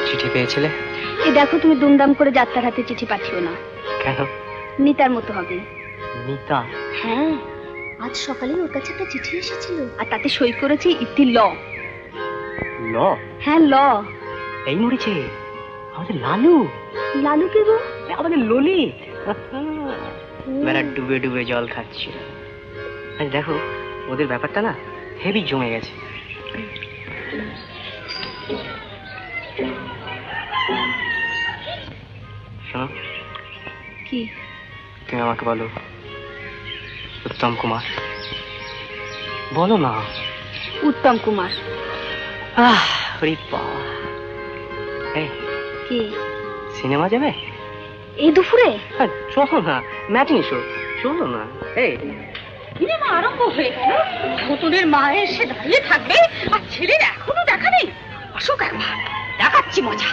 চিঠি পেয়েছিলে? এই দেখো, তুমি দুমদাম করে যাত্রার হাতে চিঠি পাঠিও না। কেন? নিতার মতো হবে। নিতা? হ্যাঁ, আজ সকালে ওর কাছে একটা চিঠি এসেছিল, আর তাতে সই করেছে ইতি ল। ল? হ্যাঁ, ল। এই মরেছে আমাদের লালু। লালু কে গো? আমাদের ললিত। বেড়া ডুবে ডুবে জল খাচ্ছিল। আরে দেখো, ওদের ব্যাপারটা না হেভি জমে গেছে। শোনো, কি? তুমি আমাকে বলো, উত্তম কুমার বলো না। উত্তম কুমার? হরি বাবা। এই কি সিনেমা যাবে এই দুপুরে? চলো না, ম্যাটিনি শো, চলো না। এই সিনেমা আরম্ভ হয়ে গেল, নতুনের মা এসে দাঁড়িয়ে থাকবে আর ছেলের এখনো দেখা নেই। অশোক একবার দেখাচ্ছি মজা।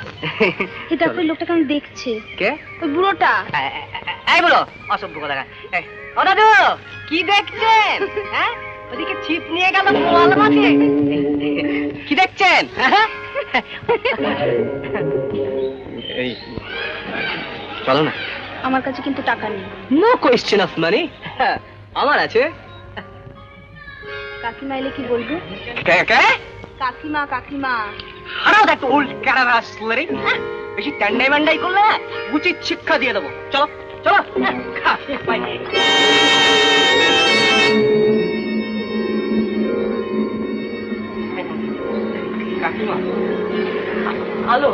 এই দেখো, লোকটাকে আমি দেখছে। কে? ওই বুড়োটা। এই বলো, অসভ্য কথা। ও দাদু, কি দেখছেন? হ্যাঁ, ওদিকে ছিপ নিয়ে গেল পোয়াল মাঠে। কি দেখছেন? এই চলো না। আমার কাছে কিন্তু টাকা নেই। No question of money. আমার আছে। কাকিমা এলে কি বলবো? কে কে? কাকিমা, কাকিমা। হারাও দেখো, ওল্ড ক্যারার আসলে বেশি ট্যান্ডাই ম্যান্ডাই করলে উচিত শিক্ষা দিয়ে দেবো। চলো চলো। কাকিমা, হ্যালো।